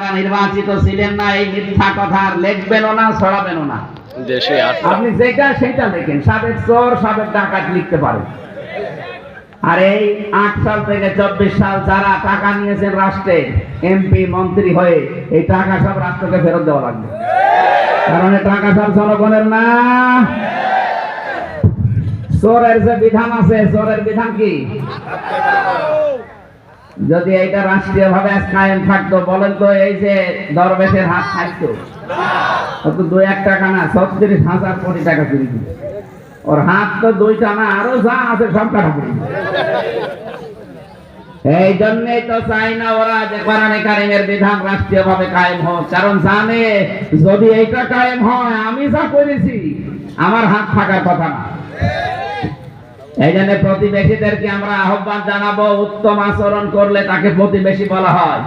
আপনারা নির্বাচিত ছিলেন না, এই মিথ্যা কথা আর লিখবেনও না, ছড়াবেনও না। আপনি যেটা সেটা লেখেন, সাবেক চোর সাবেক ডাকাত লিখতে পারেন। আর এই 8 সাল থেকে 24 সাল যারা টাকা নিয়েছেন রাষ্ট্রে এমপি মন্ত্রী হয়ে, এই টাকা সব রাষ্ট্রকে ফেরত দেওয়া লাগবে, কারণ এই টাকা সব জনগণের না। চোরের যে বিধান আছে, চোরের বিধান কি? যদি এইটা রাষ্ট্রীয় ভাবে কায়েম থাকতো, বলেন তো এই যে দরবেশের হাত থাকতো, তো 2-1 টাকা না, 36,000 কোটি টাকা চুরি দিবে। ওর হাত তো 2টা না, আরো যা আছে সব টাকা চুরি দিবে। এই জন্যই তো চাই না ওরা যে কোরআনে কারিমের বিধান রাষ্ট্রীয় ভাবে কায়েম হোক, কারণ জানে যদি এইটা কায়েম হয়, আমি যা করেছি আমার হাত থাকার কথা না। এই জন্য প্রতিবেশীদেরকে আমরা আহ্বান জানাবো, উত্তম আচরণ করলে তাকে প্রতিবেশী বলা হয়।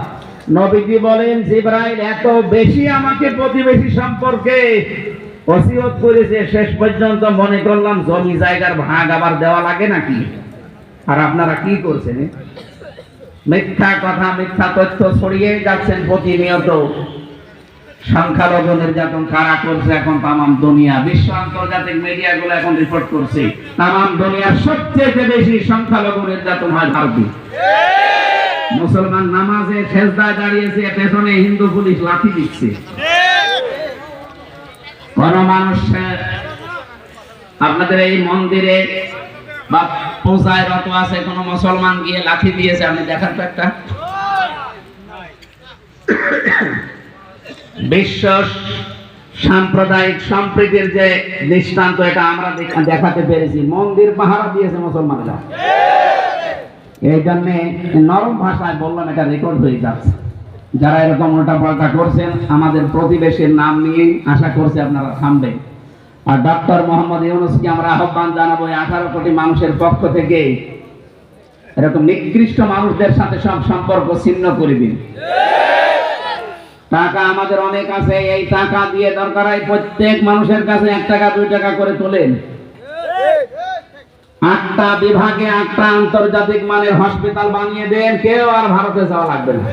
নবীজি বলেন, জিবরাইল এত বেশি আমাকে প্রতিবেশী সম্পর্কে ওসিয়ত করেছে, শেষ পর্যন্ত মনে করলাম জমি জায়গার ভাগ আবার দেওয়া লাগে নাকি। আর আপনারা কি করছেন? মিথ্যা কথা, মিথ্যা তথ্য ছড়িয়ে যাচ্ছেন প্রতিনিয়ত। সংখ্যালঘু নির্যাতন কারা করছে এখন? তামাম দুনিয়া, বিশ্ব আন্তর্জাতিক মিডিয়াগুলো এখন রিপোর্ট করছে, তামাম দুনিয়ার সবচেয়ে বেশি সংখ্যালঘু নির্যাতন হয় ভারতে। মুসলমান নামাজে সেজদায় দাঁড়িয়েছে, পেছনে হিন্দু পুলিশ লাঠি দিচ্ছে। কোন মানুষ আপনাদের এই মন্দিরে বা পূজায় রত আছে, কোন মুসলমান গিয়ে লাঠি দিয়েছে আপনি দেখার তো একটা? বিশ্ব সাম্প্রদায়িক সম্প্রীতির যে দৃষ্টান্ত, এটা আমরা দেখাতে পেরেছি। মন্দির পাহারা দিয়েছে মুসলমানরা। এই জন্য নরম ভাষায় বললাম, এটা রেকর্ড হয়ে যাচ্ছে। যারা এরকম উল্টা পাল্টা করছেন, আমাদের প্রতিবেশীর নাম নিয়ে আশা করছি আপনারা থামবেন। আর ডক্টর মোহাম্মদ ইউনূসকে আমরা আহ্বান জানাবো, 18 কোটি মানুষের পক্ষ থেকে এরকম নিকৃষ্ট মানুষদের সাথে সব সম্পর্ক ছিন্ন করে দিন। টাকা আমাদের অনেক আছে, এই টাকা দিয়ে দরকার হয় প্রত্যেক মানুষের কাছে 1 টাকা 2 টাকা করে তোলেন। 8টা বিভাগে 8টা আন্তর্জাতিক মানের হসপিটাল বানিয়ে দেন, কেউ আর ভারতে যাওয়া লাগবে না।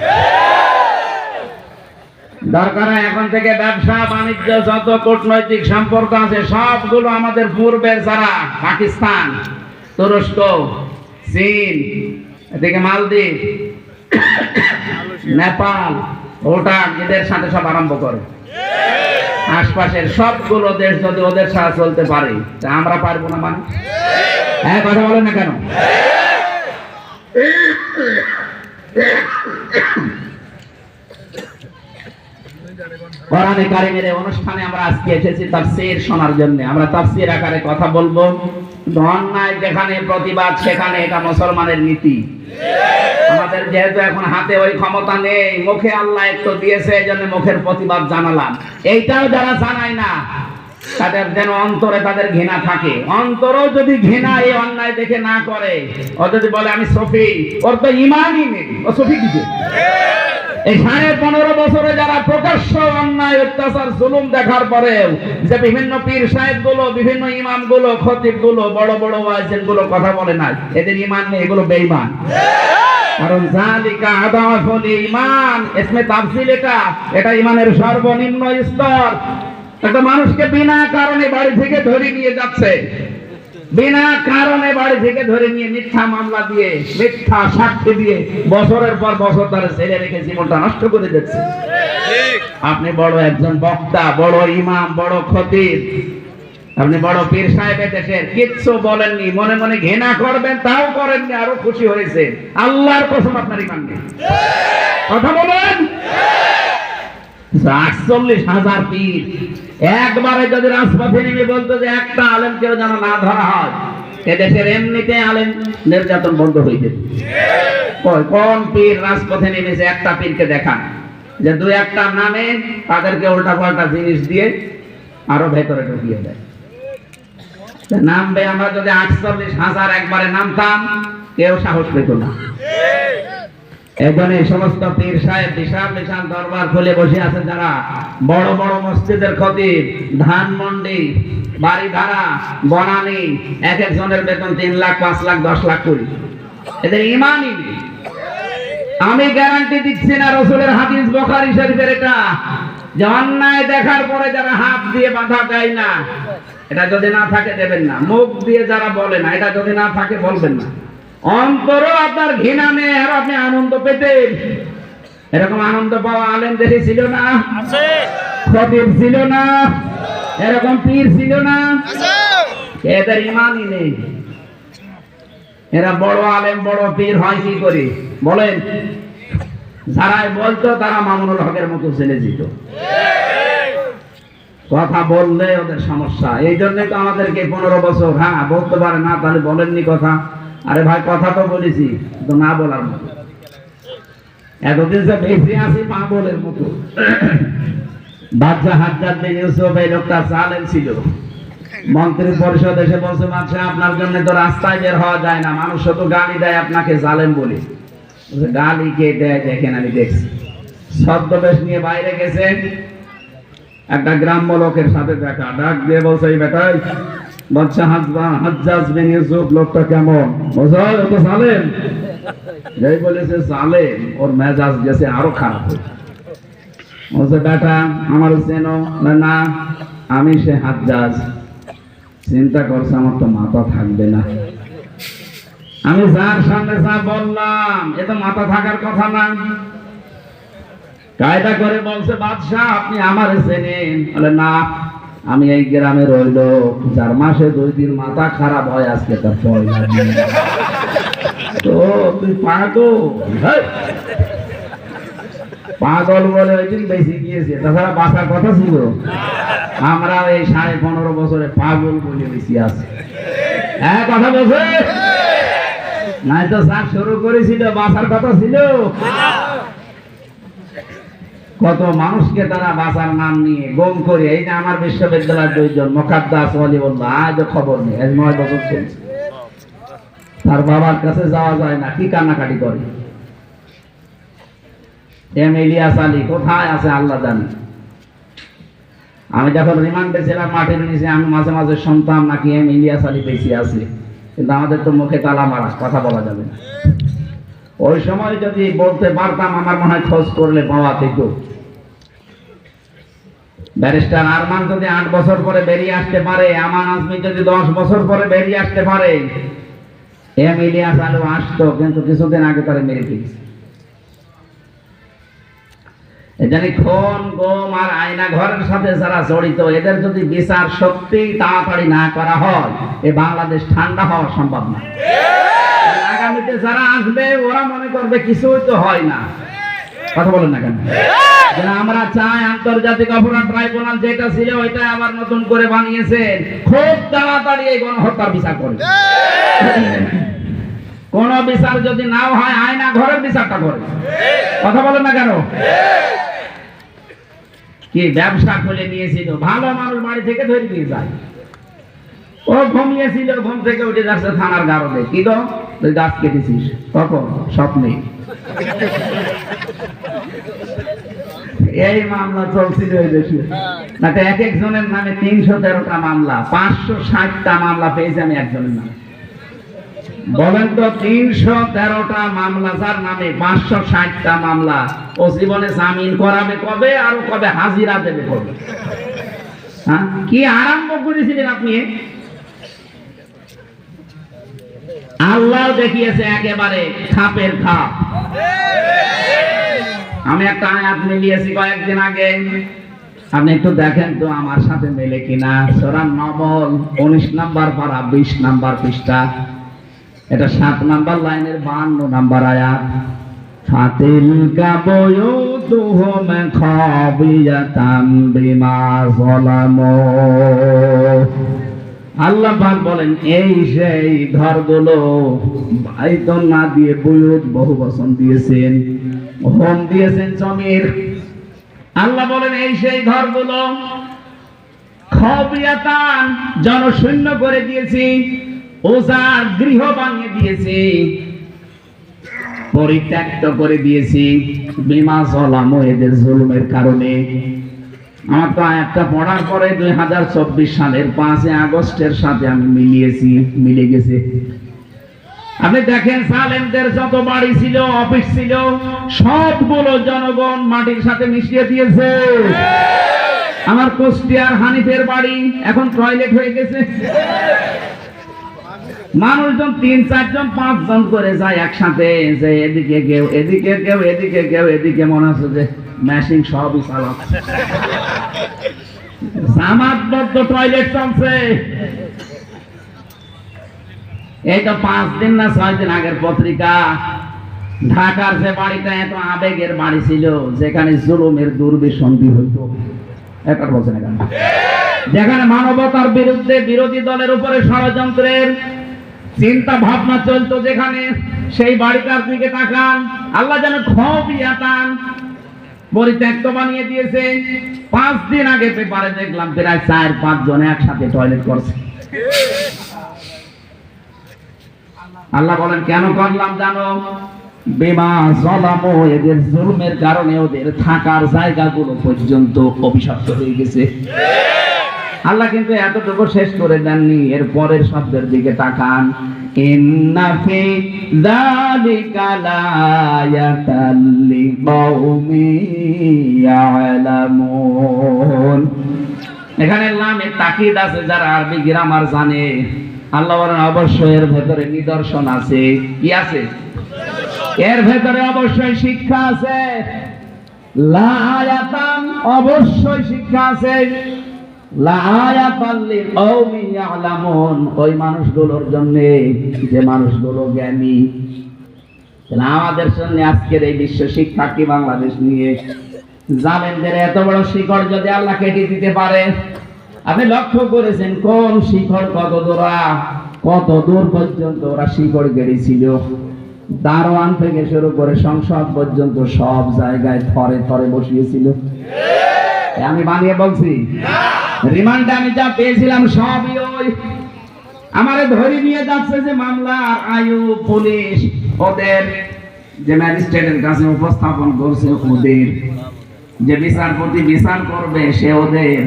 দরকার হয় এখন থেকে ব্যবসা বাণিজ্য যত কূটনৈতিক সম্পর্ক আছে সবগুলো আমাদের পূর্বের যারা পাকিস্তান, তুরস্ক, চীন, এদিকে মালদ্বীপ, নেপাল, ভুটান, এদের সাথে সব আরম্ভ করে। আশপাশের সবগুলো দেশ যদি ওদের সাথে চলতে পারে, আমরা পারবো না? মানে হ্যাঁ, কথা বলেন না কেন? কোরআনে কারিমের অনুষ্ঠানে আমরা আজকে এসেছি তাফসীর শোনার জন্য। আমরা তাফসীর আকারে কথা বলবো। অন্যায় যেখানে প্রতিবাদ, সেখানে এটা মুসলমানের নীতি। আমাদের যেহেতু এখন হাতে ওই ক্ষমতা নেই, মুখে আল্লাহ একটু দিয়েছে, এই জন্য মুখের প্রতিবাদ জানালাম। এইটাও যারা জানায় না, তাদের যেন অন্তরে তাদের ঘৃণা থাকে। অন্তরও যদি ঘৃণা এই অন্যায় দেখে না করে, ও যদি বলে আমি সফি, ওর তো ইমানই নেই, ও সফি দিছে। এই 15.5 বছরে যারা প্রকাশ্য অন্যায়, অত্যাচার, জুলুম দেখার পরেও যে বিভিন্ন পীর সাহেব গুলো, বিভিন্ন ইমাম গুলো, খতিব গুলো, বড় বড় ওয়াইজেন গুলো কথা বলে না, এদের ইমান নেই, এগুলো বেঈমান। কারণ জালিকা আদাফুল ঈমান, ইসমে তাফসীল, এটা ইমানের সর্বনিম্ন স্তর। একটা মানুষকে বিনা কারণে বাড়ি থেকে ধরে নিয়ে যাচ্ছে, বিনা কারণে বাড়ি থেকে ধরে নিয়ে মিথ্যা মামলা দিয়ে, মিথ্যা সাক্ষী দিয়ে বছরের পর বছর তার ছেলে রেখে জীবনটা নষ্ট করে দিচ্ছে। আপনি বড় একজন বক্তা, বড় ইমাম, বড় খতিব, আপনি বড় পীর সাহেব, দেশের কিচ্ছু বলেননি, মনে মনে ঘৃণা করবেন, তাও করেননি, আরো খুশি হয়েছে। আল্লাহর কসম আপনার ইমান নেই। কথা বলেন। 48,000 পীর একবারে যদি রাজপথে নেমে বলতো যে একটা আলেমকেও যেন না ধরা হয়, এদেশের এমনিতে আলেম নির্যাতন বন্ধ হয়ে যেত। কোন পীর রাজপথে নেমেছে? একটা পীরকে দেখান যে 2-1টা নামে তাদেরকে উল্টা পাল্টা জিনিস দিয়ে আরো ভেতরে ঢুকিয়ে দেয়। নামবে, আমরা যদি 48,000 একবারে নামতাম, কেউ সাহস পেত না। এখানে সমস্ত পীর সাহেব বিশাল বিশাল দরবার খুলে বসে আছে, যারা বড় বড় মসজিদের খতিব, ধানমন্ডি, বাড়ি ভাড়া, বনানী, এক একজনের বেতন 3 লাখ, 5 লাখ, 10 লাখ করে। এদের ইমানই নেই। আমি গ্যারান্টি দিচ্ছি না, রাসূলের হাদিস বুখারী শরীফের এটা, যে অন্যায় দেখার পরে যারা হাত দিয়ে বাধা দেয় না, এটা যদি না থাকে দেবেন না। মুখ দিয়ে যারা বলে না, এটা যদি না থাকে বলবেন না। অন্তরও আপনার ঘৃণা নেই আর আপনি আনন্দ পেতেন। এরকম আনন্দ পাওয়া আলেম দেশে ছিল না, খতিব ছিল না, এরকম পীর ছিল না, এদের ইমানই নেই। এরা বড় আলেম বড় পীর হয় কি করে বলেন? যারাই বলতো তারা মামুনুল হকের মতো ছেলে যেত, কথা বললে ওদের সমস্যা। এই জন্যই তো আমাদেরকে 15 বছর হ্যাঁ বলতে পারে না, তাহলে বলেননি কথা। আরে ভাই কথা তো বলেছি, তো না বলার মতো। এতদিন যে বেশি আছি পাগলের মতো। বাদশা হাজ্জাজ বিন ইউসুফ এই লোকটা জালেম ছিল। মন্ত্রী পরিষদ এসে বলছে, বাদশা আপনার জন্য তো রাস্তায় বের হওয়া যায় না, মানুষ তো গালি দেয় আপনাকে জালেম বলে। গালি কে দেয় দেখেন, আমি দেখছি। ছদ্মবেশ নিয়ে বাইরে গেছেন, একটা গ্রাম্য লোকের সাথে দেখা, ডাক দিয়ে বলছে, এই বেটাই বাদশা হাজ্জাজ বিন ইউসুফ লোকটা কেমন? বলছে ও তো জালেম। যেই বলেছে জালেম, ওর মেজাজ গেছে আরো খারাপ। বলছে বেটা আমার চেনো না? আমি সে হাজ্জাজ। চিন্তা করছে আমার তো মাথা থাকবে না, আমি যার সামনে যা বললাম এ তো মাথা থাকার কথা না। কায়দা করে বলছে, বাদশা আপনি আমার চেনেন? বলে না, আমি এই গ্রামে রইল যার মাসে 2 দিন মাথা খারাপ হয়, আজকে তার পয়লা দিন। তো তুই পাগল বলে ওই দিন বেশি গিয়েছে, তাছাড়া বাঁচার কথা ছিল। আমরা এই 15.5 বছরে পাগল বলে বেশি আছে। হ্যাঁ কথা বলছে নাই তো, যা শুরু করেছিল বাঁচার কথা ছিল। কত মানুষকে তারা বাঁচার নাম নিয়ে গম করে, এই যে আমার বিশ্ববিদ্যালয়ের 2 জন মোকাদ্দাস ওয়ালিউল্লাহ, আজও খবর নেই, 9 বছর চলছে। তার বাবার কাছে যাওয়া যায় না, কি কান্নাকাটি করে। এম ইলিয়াস আলী কোথায় আছে আল্লাহ জানে। আমি যখন রিমান্ডে ছিলাম মাঠের নিচে, আমি মাঝে মাঝে শুনতাম নাকি এম ইলিয়াস আলী বেঁচে আছে, কিন্তু আমাদের তো মুখে তালা মারা, কথা বলা যাবে না। ওই সময় যদি বলতে পারতাম, আমার মনে হয় খোঁজ করলে পাওয়া যেত। ব্যারিস্টার আরমান যদি 8 বছর পরে বেরিয়ে আসতে পারে, আমান আজমি যদি 10 বছর পরে বেরিয়ে আসতে পারে, এম ইলিয়াস আলী আসতো, কিন্তু কিছুদিন আগে তারা মেরে দিয়েছে। এজন্য খুন, গুম আর আয়না ঘরের সাথে যারা জড়িত, এদের যদি বিচার সত্যি তাড়াতাড়ি না করা হয়, এই বাংলাদেশ ঠান্ডা হওয়া সম্ভব না। আগামীতে যারা আসবে ওরা মনে করবে কিছুই তো হয় না, কথা বলেন না কেন? আমরা চাই আন্তর্জাতিক অপরাধ ট্রাইব্যুনাল যেটা ছিল ওইটা আবার নতুন করে বানিয়েছেন, খুব তাড়াতাড়ি এই গণহত্যার বিচার করে। কোন বিচার যদি নাও হয়, আয়না ঘরের বিচারটা করে, কথা বলেন না কেন? কি ব্যবসা খুলে নিয়েছিল, ভালো মানুষ বাড়ি থেকে ধরে নিয়ে যায়। ও ঘুমিয়েছিল, ঘুম থেকে উঠে যাচ্ছে থানার গারদে, কি গো তুই গাছ কেটেছিস? কখন? স্বপ্নে। এই মামলা চলছিল এই দেশে, না তো এক একজনের নামে 313টা মামলা, 560টা মামলা পেয়েছে আমি একজনের নামে। বলেন তো 313টা মামলা যার নামে, 560টা মামলা, ও জীবনে জামিন করাবে কবে আর কবে হাজিরা দেবে কবে? হ্যাঁ কি আরম্ভ করেছিলেন আপনি? আল্লাহ দেখিয়েছে একেবারে খাপের খাপ। আমি একটা আয়াত মিলিয়েছি কয়েকদিন আগে, আপনি একটু দেখেন তো আমার সাথে মেলে কিনা। সূরা নমল 19 নম্বর পারা 20 নম্বর পৃষ্ঠা, এটা 7 নম্বর লাইনের 52 নম্বর আয়াত। ফাতিলকা বুয়ুতুহুম খাবিয়াতাম বিমা যালামু। আল্লাহ পাক বলেন এই সেই ঘরগুলো বাইতুন না দিয়ে বুয়ুত বহু বচন দিয়েছেন, হোম দিয়েছেন জমির। আল্লাহ বলেন এই সেই ঘরগুলো খাবিয়াতান জনশূন্য করে দিয়েছি, ওজার গৃহ বানিয়ে দিয়েছি, পরিত্যক্ত করে দিয়েছি, বিমা যালামু এদের জুলুমের কারণে। আমার তো একটা পড়ার পরে 2024 সালের 5 আগস্টের সাথে আমি মিলিয়েছি, মিলে গেছে। আপনি দেখেন সালেমদের যত বাড়ি ছিল, অফিস ছিল, সবগুলো জনগণ মাটির সাথে মিশিয়ে দিয়েছে। আমার কুষ্টিয়ার হানিফের বাড়ি এখন টয়লেট হয়ে গেছে। মানুষজন 3-4 জন 5 জন করে যায় একসাথে, যে এদিকে কেউ এদিকে কেউ এদিকে কেউ এদিকে, মনে হচ্ছে যে ম্যাশিং সবই চালাচ্ছে। জামাতবদ্ধ টয়লেট চলছে। এই তো 5 দিন না 6 দিন আগের পত্রিকা, ঢাকার যে বাড়িটা এত আবেগের বাড়ি ছিল, যেখানে জুলুমের দুর্বিসন্ধি হইতো, একটা বলছেন এখানে, যেখানে মানবতার বিরুদ্ধে বিরোধী দলের উপরে ষড়যন্ত্রের চিন্তা ভাবনা চলতো, যেখানে সেই বাড়িটার দিকে তাকান, আল্লাহ যেন খবিয়াতান পরিত্যক্ত বানিয়ে দিয়েছে। 5 দিন আগে পেপারে দেখলাম প্রায় 4-5 জন একসাথে টয়লেট করছে। আল্লাহ বলেন কেন করলাম জানো? বিমা যালামু, এদের জুলুমের কারণে ওদের থাকার জায়গাগুলো পর্যন্ত অভিশপ্ত হয়ে গেছে। আল্লাহ কিন্তু এতটুকু শেষ করে দেননি, এর পরের শব্দের দিকে তাকান, ইন্না ফি যালিকা লায়াতাল লিকাউমি ইয়ালামুন। এখানে লামে তাকিদ আছে, যারা আরবি গ্রামার জানে। আল্লাহ বলেন অবশ্যই এর ভেতরে নিদর্শন আছে। কি আছে? এর ভেতরে অবশ্যই শিক্ষা আছে। লায়াতান, অবশ্যই শিক্ষা আছে। লায়াতাল লিকাউমি ইয়ালামুন, ওই মানুষগুলোর জন্য যে মানুষগুলো জ্ঞানী। আমাদের সামনে আজকের এই বিশ্ব শিক্ষা কি বাংলাদেশ নিয়ে জালেমদের এত বড় শিকড় যদি আল্লাহ কেটে দিতে পারে, আপনি লক্ষ্য করেছেন কোন শিকড় কত দূর পর্যন্ত ওরা শিকড় গেড়েছিল? দারোয়ান থেকে শুরু করে সংসদ পর্যন্ত সব জায়গায় থরে থরে বসিয়েছিল। আমি বানিয়ে বলছি, রিমান্ডে আমি যা পেয়েছিলাম সবই ওই আমারে ধরে নিয়ে যাচ্ছে যে মামলার আয়ু, পুলিশ ওদের, যে ম্যাজিস্ট্রেটের কাছে উপস্থাপন করছে ওদের, যে বিচারপতি বিচার করবে সে ওদের,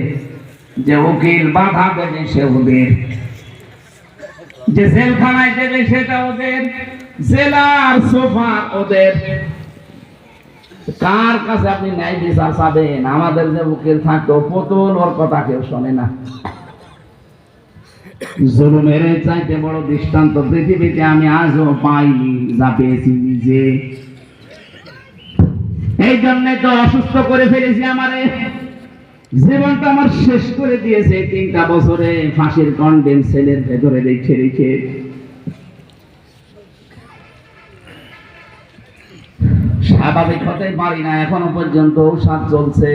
যে উকিল বাধা দেবে সে ওদের, যে জেলখানায় দেবে সেটা ওদের, জেলার সোফা ওদের। কার কাছে আপনি ন্যায় বিচার চাবেন? আমাদের যে উকিল থাকতো পুতুল, ওর কথা কেউ শোনে না। জুলুমের চাইতে বড় দৃষ্টান্ত পৃথিবীতে আমি আজও পাইনি, যা পেয়েছি নিজে। এই জন্য তো অসুস্থ করে ফেলেছি, আমারে জীবনটা আমার শেষ করে দিয়েছে। 3টা বছরে ফাঁসির কন্ডেম সেলের ভেতরে রেখে রেখে। স্বাভাবিক হতে পারি না, এখনো পর্যন্ত ঔষধ চলছে,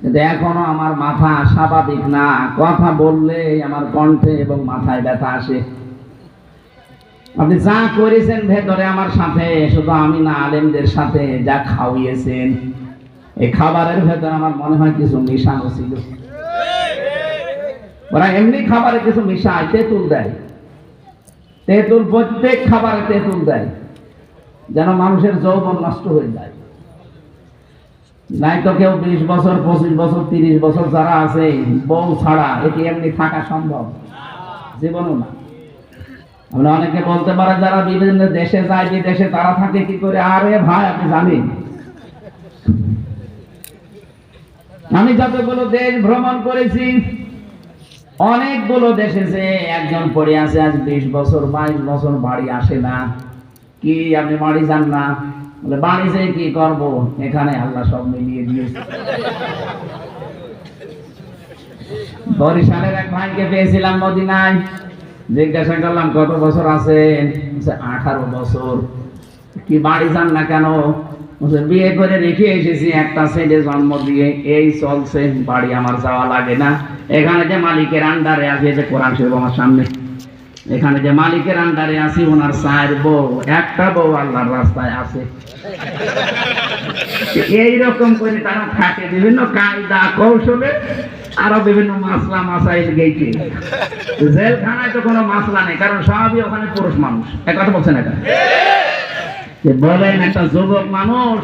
কিন্তু এখনো আমার মাথা স্বাভাবিক না। কথা বললে আমার কণ্ঠে এবং মাথায় ব্যথা আসে। আপনি যা করেছেন ভেতরে আমার সাথে, শুধু আমি না, আলেমদের সাথে যা খাওয়িয়েছেন, এই খাবারের ভেতরে আমার মনে হয় কিছু মিশানো ছিল। ওরা এমনি খাবারে কিছু মিশায়, তেঁতুল দেয়, তেঁতুল প্রত্যেক খাবারে তেঁতুল দেয়, যেন মানুষের যৌবন নষ্ট হয়ে যায়। নাই তো কেউ 20 বছর 25 বছর 30 বছর যারা আছে বউ ছাড়া, এটি এমনি থাকা সম্ভব জীবনও না। আমরা অনেকে বলতে পারে যারা বিভিন্ন দেশে যায়, বিদেশে, তারা থাকে কি করে? আরে ভাই, আপনি জানেন আমি যতগুলো দেশ ভ্রমণ করেছি, অনেকগুলো দেশে যে একজন পড়ে আছে আজ 20 বছর 22 বছর, বাড়ি আসে না। কি আপনি বাড়ি যান না? বলে বাড়ি যেয়ে কি করব? এখানে আল্লাহ সব মিলিয়ে দিয়েছে। বরিশালের এক ভাইকে পেয়েছিলাম মদিনায়, জিজ্ঞাসা করলাম কত বছর আছেন? 18 বছর। কি বাড়ি যান না কেন? বিয়ে করে রেখে এসেছি, একটা ছেলে জন্ম দিয়ে, এই চলছে, বাড়ি আমার যাওয়া লাগে না। এখানে যে মালিকের আন্ডারে আছে, যে কোরআন শরীফ আমার সামনে, এখানে যে মালিকের আন্ডারে আছি, ওনার 4 বউ, একটা বউ আল্লাহর রাস্তায় আছে। এইরকম করে তারা থাকে বিভিন্ন কায়দা কৌশলে, আরো বিভিন্ন মাসলা মাসাইল গেইছে। জেলখানায় তো কোনো মাসলা নেই, কারণ সবই ওখানে পুরুষ মানুষ। এক কথা বলছেন এটা? বলেন, একটা যুবক মানুষ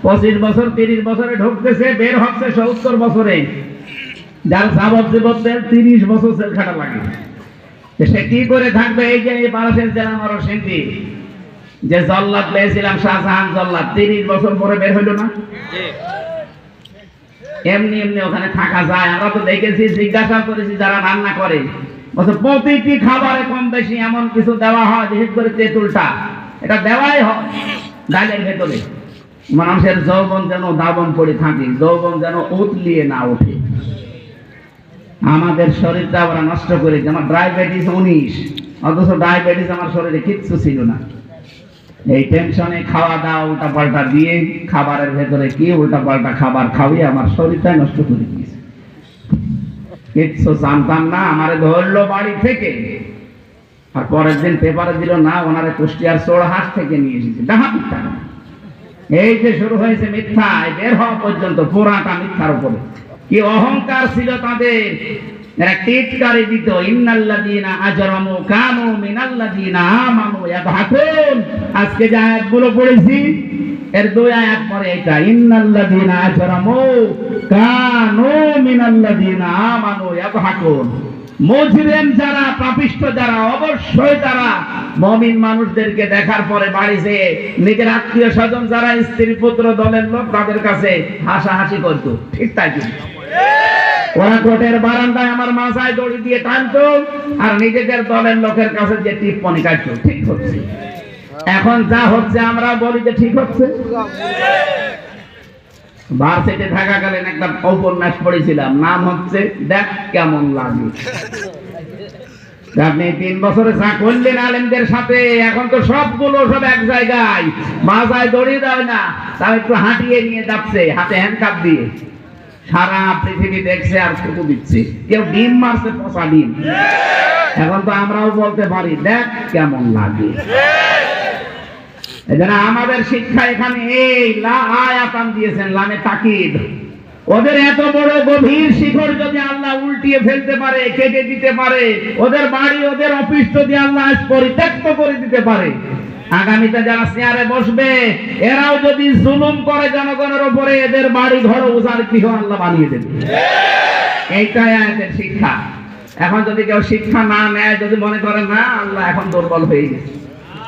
25 বছর 30 বছরে ঢুকতেছে, বের হচ্ছে 70 বছরে, যার যাবজ্জীবন 30 বছর জেল খাটা লাগে। সে কি করে থাকবে? এই যে এই পারস্যের জেলা নরসিংদী যে জল্লাদ পেয়েছিলাম, শাহজাহান জল্লাদ, 30 বছর পরে বের হইল না। এমনি এমনি ওখানে থাকা যায়? আমরা তো দেখেছি, জিজ্ঞাসা করেছি যারা রান্না করে, বলছে প্রতিটি খাবারে কম বেশি এমন কিছু দেওয়া হয়, বিশেষ করে তেঁতুলটা, এটা দেওয়াই হয় ডালের ভেতরে। মানুষের যৌবন যেন দাবন পড়ে থাকে, যৌবন যেন উতলিয়ে না ওঠে। আমাদের শরীরটা আমরা নষ্ট করেছি। আমার ডায়াবেটিস 19, অথচ ডায়াবেটিস আমার শরীরে কিচ্ছু ছিল না। এই টেনশনে খাওয়া দাওয়া উল্টা পাল্টা দিয়ে, খাবারের ভেতরে কি উল্টা পাল্টা খাবার খাওয়িয়ে আমার শরীরটাই নষ্ট করে দিয়েছে। কিচ্ছু জানতাম না, আমারে ধরলো বাড়ি থেকে, আর পরের দিন পেপারে দিল না, ওনারে কুষ্টিয়ার চোরহাট থেকে নিয়ে এসেছে। ডাহামিথ্যা, এই যে শুরু হয়েছে মিথ্যা, বের হওয়া পর্যন্ত পুরাটা মিথ্যার উপরে। কি অহংকার ছিল তাদের! এরা টিটকারি দিত, ইন্নাল্লাযীনা আজরামু কানু মিনাল্লাযীনা আমানু ইয়াদহাকুন। আজকে যে আয়াতগুলো পড়েছি, এর 2 আয়াত পরে এটা, ইন্নাল্লাযীনা আজরামু কানু মিনাল্লাযীনা আমানু ইয়াদহাকুন। মুজরিম যারা, পাপিষ্ঠ যারা, অবশ্যই তারা মুমিন মানুষদেরকে দেখার পরে বাড়ি যেয়ে নিজের আত্মীয় স্বজন যারা, স্ত্রী পুত্র দলের লোক, তাদের কাছে হাসাহাসি করত। ঠিক তাই কি? ওরা কোর্টের বারান্দায় আমার মাথায় দড়ি দিয়ে টানতো, আর নিজেদের দলের লোকের কাছে যে টিপ্পনি কাটতো। ঠিক হচ্ছে। এখন যা হচ্ছে আমরা বলি যে ঠিক হচ্ছে। ভার্সিটি থাকাকালীন একটা উপন্যাস পড়েছিলাম, নাম হচ্ছে দেখ কেমন লাগে। আপনি 3 বছরে যা করলেন আলেমদের সাথে, এখন তো সবগুলো সব এক জায়গায়, মাথায় দড়ি দেয় না, তাও একটু হাঁটিয়ে নিয়ে যাচ্ছে হাতে হ্যান্ডকাপ দিয়ে। সারা পৃথিবী দেখছে আর ফুটু দিচ্ছে। কেউ ডিম মারছে, পচা ডিম। এখন তো আমরাও বলতে পারি দেখ কেমন লাগে। এজন্য আমাদের শিক্ষা এখানে এই লা আয়াতান দিয়েছেন, লামে তাকিদ। ওদের এত বড় গভীর শিখর যদি আল্লাহ উল্টিয়ে ফেলতে পারে, কেটে দিতে পারে, ওদের বাড়ি, ওদের অফিস যদি আল্লাহ পরিত্যক্ত করে দিতে পারে, আগামীতে যারা চেয়ারে বসবে এরাও যদি জুলুম করে জনগণের উপরে, এদের বাড়ি ঘর উজাড় গৃহ আল্লাহ বানিয়ে দেবে। এইটাই আয়াতের শিক্ষা। এখন যদি কেউ শিক্ষা না নেয়, যদি মনে করে না আল্লাহ এখন দুর্বল হয়ে গেছে,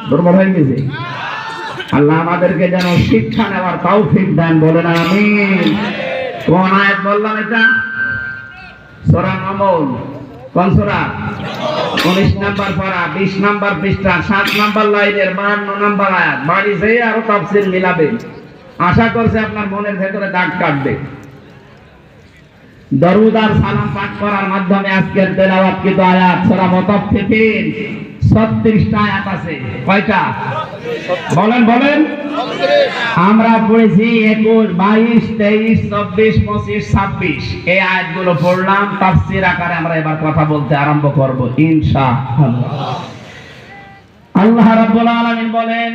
দুর্বল হয়ে গেছে, আল্লাহ আমাদেরকে যেন শিক্ষা নেওয়ার তৌফিক দেন, বলেন আমিন। কোন আয়াত বললাম এটা? সূরা নামল। কোন সূরা? 19 নম্বর পারা, 20 নম্বর পৃষ্ঠা, 7 নম্বর লাইনের 52 নম্বর আয়াত। বাড়ি যেয়ে আরো তাফসীর মিলাবে, আশা করছে আপনার মনের ভেতরে দাগ কাটবে। দরুদ আর সালাম পাঠ করার মাধ্যমে আজকের তেলাওয়াতকৃত আয়াত সূরা মুতাফফিফিন 36টা আয়াত আছে। কয়টা? বলেন বলেন। আমরা পড়েছি 21, 22, 23, 24, 25, 26 এই আয়াতগুলো পড়লাম। তাফসীর আকারে আমরা এবার কথা বলতে আরম্ভ করব ইনশাআল্লাহ। আল্লাহ রাব্বুল আলামিন বলেন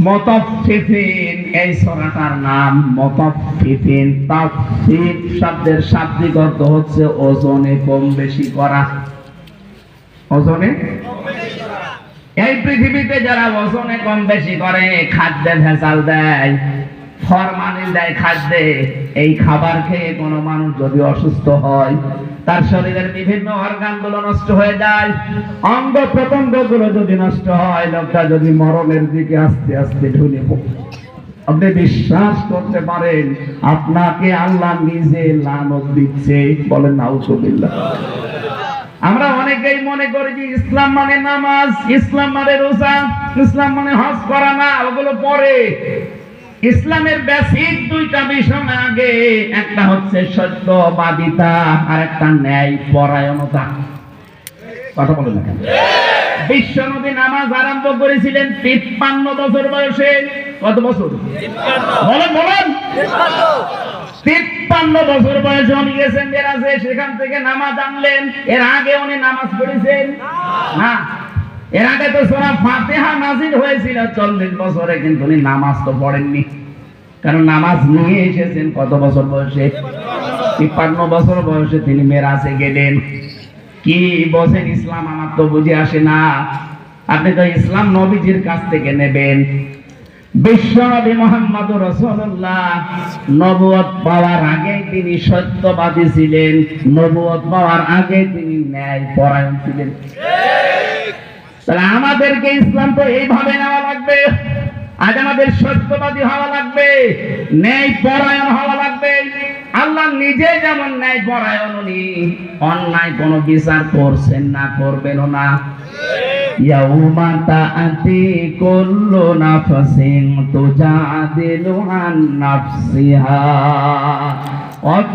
মুতাফফিফিন, এই সূরাটার নাম মুতাফফিফিন। তাফফিফ শব্দের শাব্দিক অর্থ হচ্ছে ওজনে কম বেশি করা। ওজনে কম বেশি করা। এই পৃথিবীতে যারা ওজনে কম বেশি করে, খাদ্যে ভেজাল দেয়, ফরমালিন দেয় খাদ্যে, এই খাবার খেয়ে কোনো মানুষ যদি অসুস্থ হয়, তার শরীরের বিভিন্ন অর্গানগুলো নষ্ট হয়ে যায়, অঙ্গ প্রত্যঙ্গগুলো যদি নষ্ট হয়, লোকটা যদি মরণের দিকে আস্তে আস্তে ঢলে পড়ে, আপনি বিশ্বাস করতে পারেন আপনাকে আল্লাহ নিজে লানত দিচ্ছে। বলেন নাউজুবিল্লাহ। আমরা অনেকেই মনে করি যে ইসলাম মানে নামাজ, ইসলাম মানে রোজা, ইসলাম মানে হজ করা। না, ওগুলো পরে। ইসলামের বেসিক 2টা বিষয় আগে, একটা হচ্ছে সত্যবাদিতা আর একটা ন্যায় পরায়ণতা। কথা বলেন না কেন? বিশ্বনবী নামাজ আরম্ভ করেছিলেন 53 বছর বয়সে। কত বছর? 53। বলেন বলেন। 53 বছর বয়সে উনি গেছেন মেরাজে, সেখান থেকে নামাজ আনলেন। এর আগে উনি নামাজ পড়েছেন না। এর আগে তো সূরা ফাতিহা নাযিল হয়েছিল 40 বছরে, কিন্তু উনি নামাজ তো পড়েননি। কারণ নামাজ নিয়ে এসেছেন কত বছর বয়সে? 53 বছর বয়সে তিনি মেরাজে গেলেন। কি বলেন ইসলাম আমার তো বুঝে আসে না। আপনি তো ইসলাম নবীজির কাছ থেকে নেবেন। বিশ্বনবী মুহাম্মদুর রাসূলুল্লাহ নবুয়ত পাওয়ার আগে তিনি সত্যবাদী ছিলেন, নবুয়ত পাওয়ার আগে তিনি ন্যায় পরায়ণ ছিলেন। তাহলে আমাদেরকে ইসলাম তো এইভাবে নেওয়া লাগবে। আজ আমাদের সত্যবাদী হওয়া লাগবে, ন্যায় পরায়ণ হওয়া লাগবে। আল্লাহ নিজে যেমন ন্যায় পরায়ণ, উনি অন্যায় কোনো বিচার করছেন না, করবেনও না। ইয়াউমা তাআতি কুল্লু নাফসিন তুজাদিলু আন নাফসিহা।